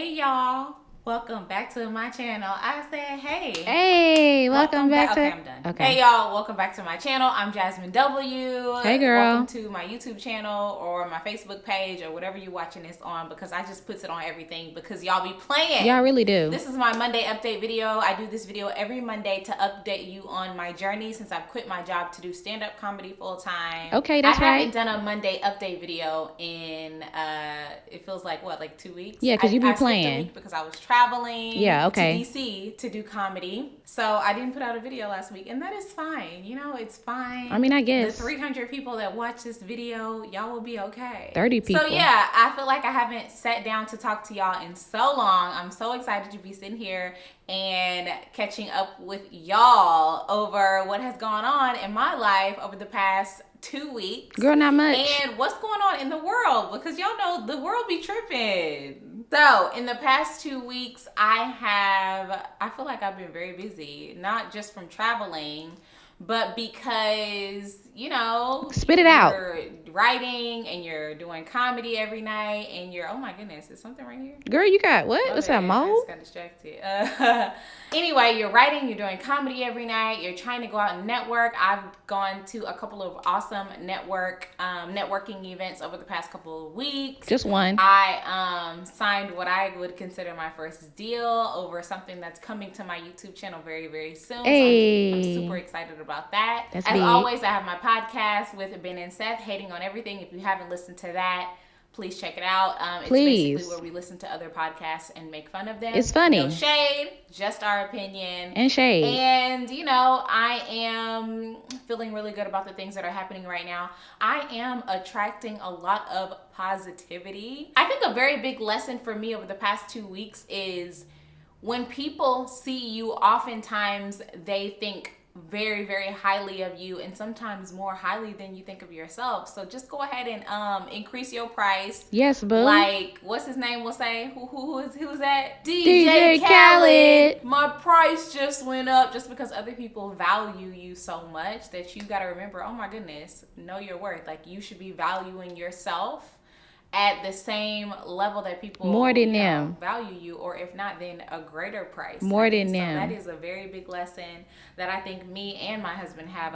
Hey y'all, welcome back to my channel. I said hey. Hey, welcome back to... Okay, I'm done. Okay. Hey y'all, welcome back to my channel. I'm Jazmyn W. Hey, girl. Welcome to my YouTube channel or my Facebook page or whatever you're watching this on, because I just puts it on everything because y'all be playing. Y'all really do. This is my Monday update video. I do this video every Monday to update you on my journey since I've quit my job to do stand-up comedy full time. Okay, that's right. I haven't done a Monday update video in it feels like what, like 2 weeks? Yeah, because you be I skipped a playing. week because I was traveling Yeah, okay. to DC to do comedy. So I didn't put out a video last week, and that is fine. You know, it's fine. I mean, I guess. The 300 people that watch this video, y'all will be okay. 30 people. So yeah, I feel like I haven't sat down to talk to y'all in so long. I'm so excited to be sitting here and catching up with y'all over what has gone on in my life over the past 2 weeks. Girl, not much. And what's going on in the world, because y'all know the world be tripping. So in the past 2 weeks, I feel like I've been very busy, not just from traveling, but because, you know, spit it out. You're writing and you're doing comedy every night and you're, oh my goodness, is something right here? Girl, you got what? What's that, I mold? just got distracted. Anyway, you're writing, you're doing comedy every night, you're trying to go out and network. I've gone to a couple of awesome networking events over the past couple of weeks. Just one. I signed what I would consider my first deal over something that's coming to my YouTube channel very, very soon. Hey. So I'm super excited about that. That's As big. always, I have my podcast with Ben and Seth, Hating on Everything. If you haven't listened to that, please check it out. Please. It's basically where we listen to other podcasts and make fun of them. It's funny. No shade, just our opinion. And shade. And, you know, I am feeling really good about the things that are happening right now. I am attracting a lot of positivity. I think a very big lesson for me over the past 2 weeks is when people see you, oftentimes they think very, very highly of you, and sometimes more highly than you think of yourself. So just go ahead and increase your price. Yes, boo. Like, what's his name will say? Who's that? DJ Khaled. My price just went up, just because other people value you so much that you got to remember, oh my goodness, know your worth. Like, you should be valuing yourself at the same level that people more than them value you, or if not, then a greater price. More than so them. That is a very big lesson that I think me and my husband have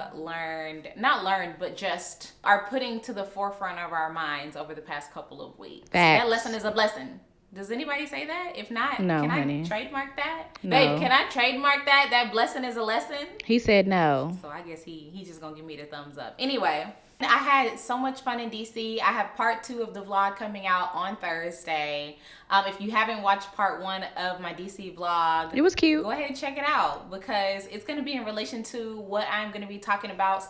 but just are putting to the forefront of our minds over the past couple of weeks. Facts. That lesson is a blessing. Does anybody say that? If not, no, can honey. I trademark that? No. Babe, can I trademark that? That blessing is a lesson? He said no. So I guess he's just gonna give me the thumbs up. Anyway, I had so much fun in DC. I have part 2 of the vlog coming out on Thursday. If you haven't watched part 1 of my DC vlog, it was cute. Go ahead and check it out, because it's going to be in relation to what I'm going to be talking about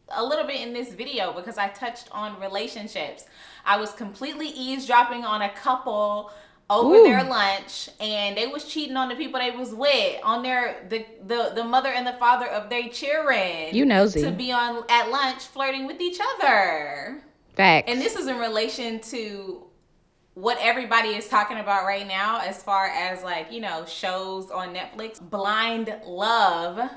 a little bit in this video, because I touched on relationships. I was completely eavesdropping on a couple over their lunch, and they was cheating on the people they was with, on the mother and the father of their children. You nosy. To be on at lunch flirting with each other. Facts. And this is in relation to what everybody is talking about right now, as far as, like, you know, shows on Netflix. Blind Love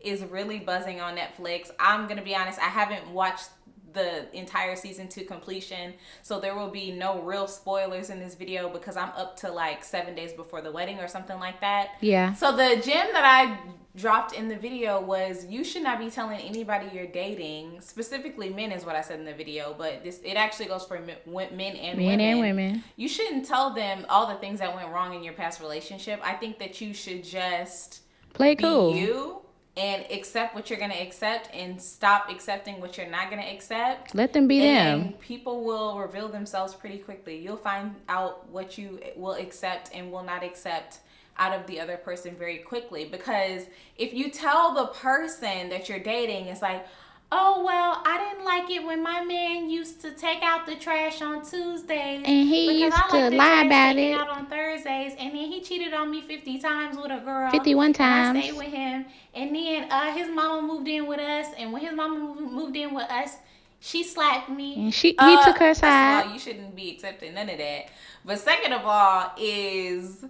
is really buzzing on Netflix. I'm gonna be honest, I haven't watched the entire season to completion, so there will be no real spoilers in this video, because I'm up to like 7 days before the wedding or something like that. Yeah. So the gem that I dropped in the video was, you should not be telling anybody you're dating, specifically men is what I said in the video, but it actually goes for men and women. You shouldn't tell them all the things that went wrong in your past relationship. I think that you should just play cool. Be you and accept what you're going to accept, and stop accepting what you're not going to accept. Let them be them. And people will reveal themselves pretty quickly. You'll find out what you will accept and will not accept out of the other person very quickly. Because if you tell the person that you're dating, it's like, oh, well, I didn't like it when my man used to take out the trash on Tuesdays. And he used to lie about it. Out on Thursdays. And then he cheated on me 50 times with a girl. 51 times. And I stayed with him. And then his mama moved in with us. And when his mama moved in with us, she slapped me. And he took her side. First of all, you shouldn't be accepting none of that. But second of all is,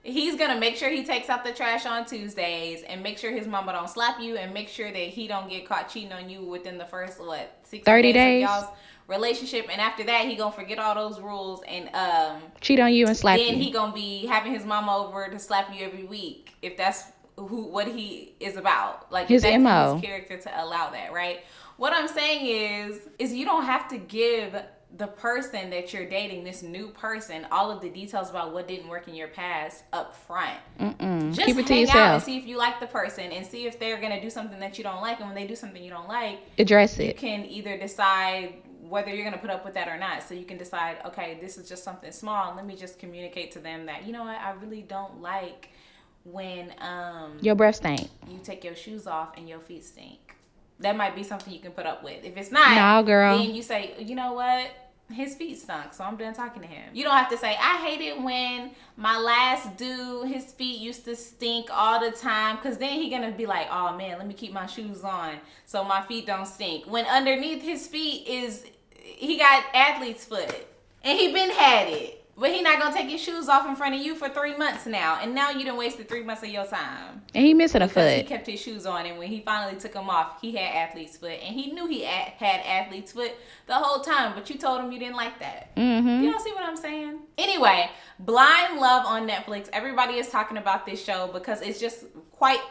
he's going to make sure he takes out the trash on Tuesdays, and make sure his mama don't slap you, and make sure that he don't get caught cheating on you within the first, 60 30 days? of y'all's relationship, and after that he gonna forget all those rules and cheat on you and slap then you. he gonna be having his mama over to slap you every week if that's what he is about. Like his that's MO. his character to allow that, right? What I'm saying is you don't have to give the person that you're dating, this new person, all of the details about what didn't work in your past up front. Just keep it to hang yourself. out and see if you like the person and see if they're gonna do something that you don't like. And when they do something you don't like, address you it. can either decide whether you're going to put up with that or not. So you can decide, okay, this is just something small, and let me just communicate to them that, you know what, I really don't like when your breath stink. You take your shoes off and your feet stink. That might be something you can put up with. If it's not, no, girl, then you say, you know what, his feet stunk, so I'm done talking to him. You don't have to say, I hate it when my last dude, his feet used to stink all the time, because then he gonna be like, oh man, let me keep my shoes on so my feet don't stink. When underneath his feet he got athlete's foot and he been had it. But he not gonna take his shoes off in front of you for 3 months now. And now you done wasted 3 months of your time. And he missing a foot. Because he kept his shoes on, and when he finally took them off, he had athlete's foot. And he knew he had athlete's foot the whole time, but you told him you didn't like that. You don't see what I'm saying? Anyway, Blind Love on Netflix. Everybody is talking about this show because it's just quite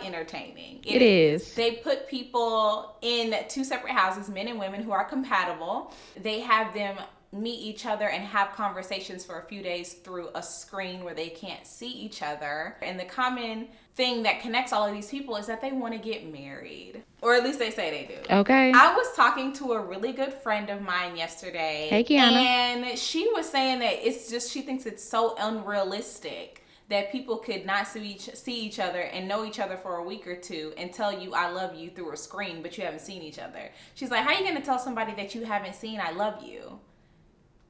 entertaining. It is. They put people in 2 separate houses, men and women who are compatible. They have them meet each other and have conversations for a few days through a screen where they can't see each other. And the common thing that connects all of these people is that they want to get married. Or at least they say they do. Okay. I was talking to a really good friend of mine yesterday. Hey, Kiana. And she was saying that it's just, she thinks it's so unrealistic that people could not see each other and know each other for a week or two and tell you I love you through a screen, but you haven't seen each other. She's like, how are you going to tell somebody that you haven't seen I love you?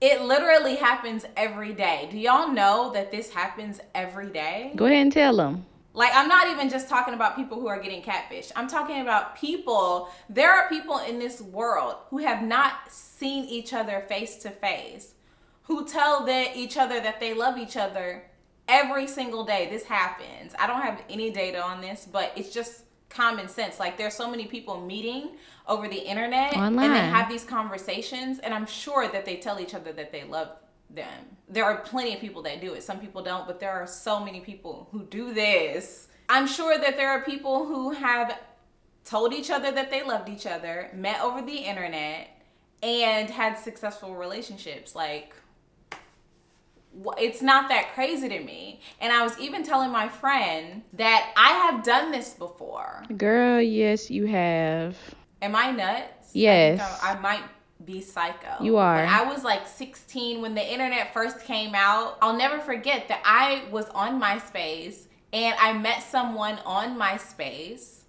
It literally happens every day. Do y'all know that this happens every day? Go ahead and tell them. Like, I'm not even just talking about people who are getting catfished. I'm talking about people. There are people in this world who have not seen each other face to face, who tell each other that they love each other every single day. This happens. I don't have any data on this, but it's just common sense. Like, there's so many people meeting over the internet online, and they have these conversations, and I'm sure that they tell each other that they love them. There are plenty of people that do it. Some people don't, but there are so many people who do this. I'm sure that there are people who have told each other that they loved each other, met over the internet, and had successful relationships. Like, it's not that crazy to me. And I was even telling my friend that I have done this before. Girl, yes, you have. Am I nuts? Yes. I might be psycho. You are. But I was like 16 when the internet first came out. I'll never forget that I was on MySpace and I met someone on MySpace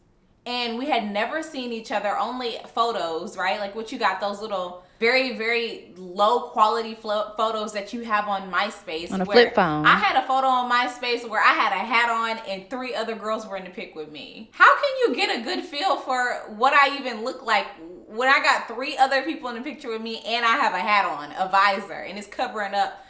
and we had never seen each other, only photos, right? Like what you got, those little very, very low quality photos that you have on MySpace. On a flip phone. I had a photo on MySpace where I had a hat on and 3 other girls were in the pic with me. How can you get a good feel for what I even look like when I got 3 other people in the picture with me and I have a hat on, a visor, and it's covering up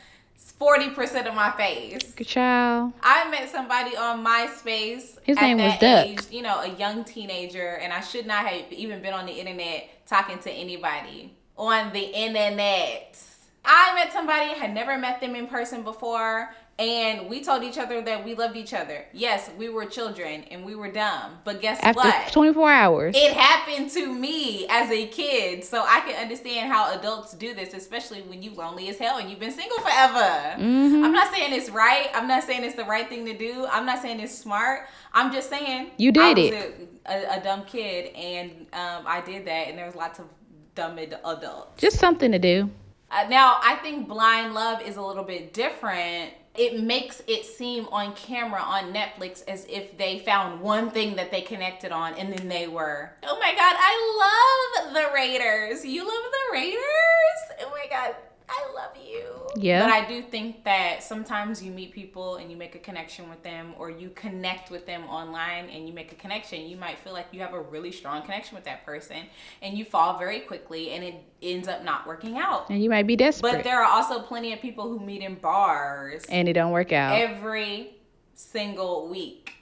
40% of my face? Good child. I met somebody on MySpace. His at name was that Duck. age, you know, a young teenager, and I should not have even been on the internet talking to anybody on the internet. I met somebody, had never met them in person before, and we told each other that we loved each other. Yes, we were children and we were dumb, but guess After what? 24 hours. It happened to me as a kid, so I can understand how adults do this, especially when you lonely as hell and you've been single forever. I'm not saying it's right. I'm not saying it's the right thing to do. I'm not saying it's smart. I'm just saying You did I it. was a dumb kid, and I did that, and there was lots of dumb adults. Just something to do. Now, I think Blind Love is a little bit different. It makes it seem on camera on Netflix as if they found one thing that they connected on, and then they were, oh my God, I love the Raiders. You love the Raiders? Oh my God, I love you. Yeah. But I do think that sometimes you meet people and you make a connection with them, or you connect with them online and you make a connection. You might feel like you have a really strong connection with that person, and you fall very quickly and it ends up not working out. And you might be desperate. But there are also plenty of people who meet in bars and it don't work out. every single week.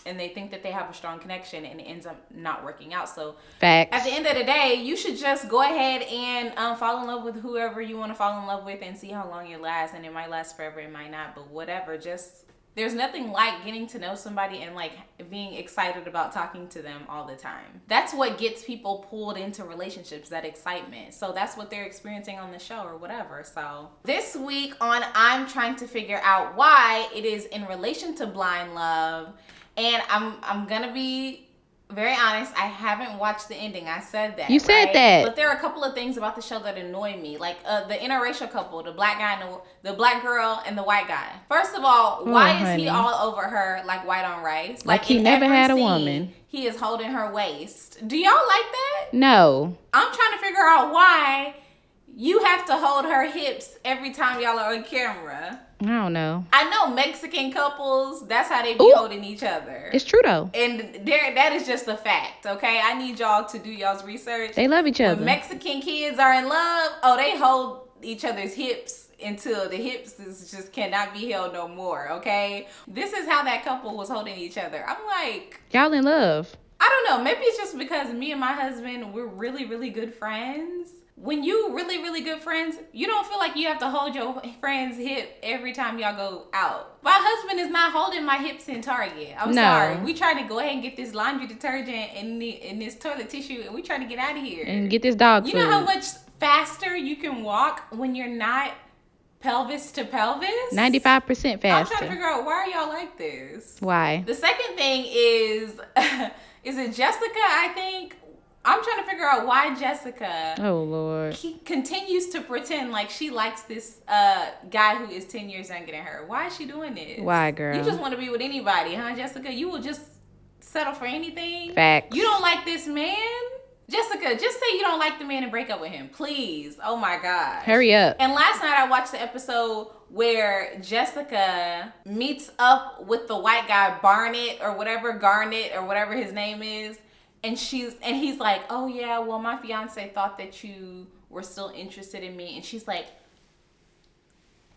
and they think that they have a strong connection, and it ends up not working out. So Facts. at the end of the day, you should just go ahead and fall in love with whoever you want to fall in love with and see how long it lasts. And it might last forever, it might not, but whatever. Just, there's nothing like getting to know somebody and like being excited about talking to them all the time. That's what gets people pulled into relationships, that excitement. So that's what they're experiencing on the show or whatever. So this week on I'm trying to figure out why, it is in relation to blind love. And I'm gonna be very honest, I haven't watched the ending. I said that. You said right? that. But there are a couple of things about the show that annoy me. Like the interracial couple, the black guy and the black girl and the white guy. First of all, why is he all over her like white on rice? Like he never had a woman. He is holding her waist. Do y'all like that? No. I'm trying to figure out why you have to hold her hips every time y'all are on camera. I don't know. I know Mexican couples, that's how they be holding each other. It's true though. And that is just a fact, okay? I need y'all to do y'all's research. They love each other. When Mexican kids are in love, they hold each other's hips until the hips just cannot be held no more, okay? This is how that couple was holding each other. I'm like, y'all in love. I don't know. Maybe it's just because me and my husband, we're really, really good friends. When you really, really good friends, you don't feel like you have to hold your friend's hip every time y'all go out. My husband is not holding my hips in Target. I'm sorry. We trying to go ahead and get this laundry detergent and this toilet tissue, and we trying to get out of here. And get this dog food. You know how much faster you can walk when you're not pelvis to pelvis? 95% faster. I'm trying to figure out, why are y'all like this? Why? The second thing is it Jessica, I think? I'm trying to figure out why Jessica continues to pretend like she likes this guy who is 10 years younger than her. Why is she doing this? Why, girl? You just want to be with anybody, huh, Jessica? You will just settle for anything? Facts. You don't like this man? Jessica, just say you don't like the man and break up with him, please. Oh my gosh. Hurry up. And last night I watched the episode where Jessica meets up with the white guy, Garnet or whatever his name is. And he's like, oh yeah, well my fiance thought that you were still interested in me. And she's like,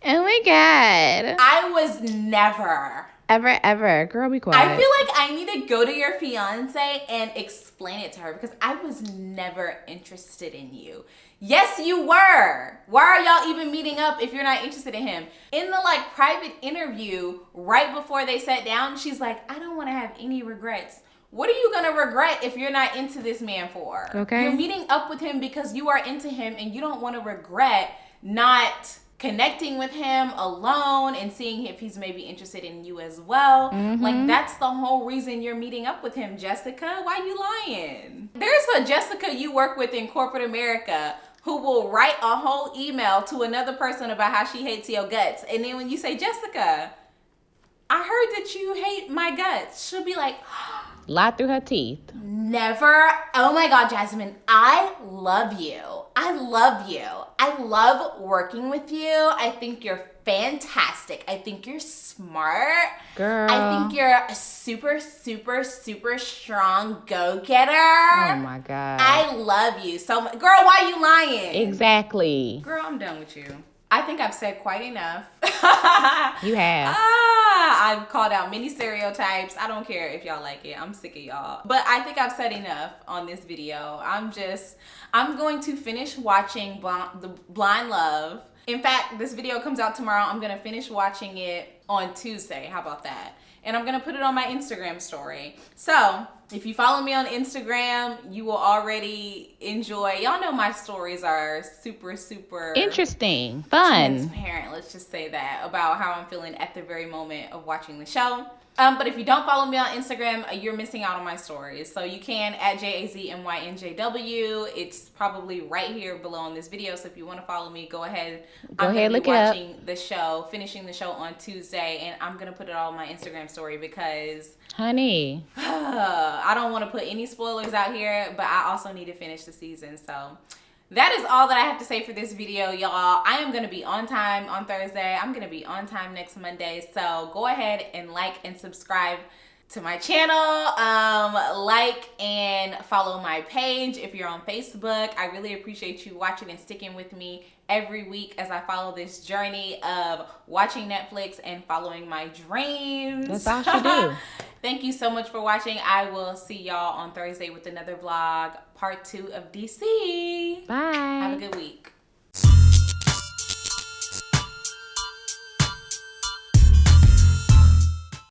oh my God. I was never. Ever. Girl, be quiet. I feel like I need to go to your fiance and explain it to her because I was never interested in you. Yes, you were. Why are y'all even meeting up if you're not interested in him? In the private interview, right before they sat down, she's like, I don't want to have any regrets. What are you going to regret if you're not into this man for? Okay. You're meeting up with him because you are into him and you don't want to regret not connecting with him alone and seeing if he's maybe interested in you as well. Mm-hmm. That's the whole reason you're meeting up with him, Jessica. Why you lying? There's a Jessica you work with in corporate America who will write a whole email to another person about how she hates your guts. And then when you say, Jessica, I heard that you hate my guts, she'll be like, lie through her teeth. Never. Oh my God, Jazmyn, I love you. I love you. I love working with you. I think you're fantastic. I think you're smart. Girl. I think you're a super, super, super strong go-getter. Oh my God. I love you so much. Girl, why are you lying? Exactly. Girl, I'm done with you. I think I've said quite enough. You have. I've called out many stereotypes. I don't care if y'all like it. I'm sick of y'all. But I think I've said enough on this video. I'm going to finish watching the Blind Love. In fact, this video comes out tomorrow. I'm going to finish watching it on Tuesday. How about that? And I'm going to put it on my Instagram story. So if you follow me on Instagram, you will already enjoy. Y'all know my stories are super, super interesting, fun, transparent. Let's just say that about how I'm feeling at the very moment of watching the show. But if you don't follow me on Instagram, you're missing out on my stories. So you can at JAZMYNJW. It's probably right here below on this video. So if you want to follow me, go ahead. I'm going to be watching the show, finishing the show on Tuesday, and I'm going to put it all on my Instagram story because, honey, I don't want to put any spoilers out here, but I also need to finish the season. So that is all that I have to say for this video, y'all. I am going to be on time on Thursday. I'm going to be on time next Monday. So go ahead and like and subscribe to my channel. Like and follow my page if you're on Facebook. I really appreciate you watching and sticking with me every week as I follow this journey of watching Netflix and following my dreams. That's all she do. Thank you so much for watching. I will see y'all on Thursday with another vlog, part 2 of DC. Bye. Have a good week.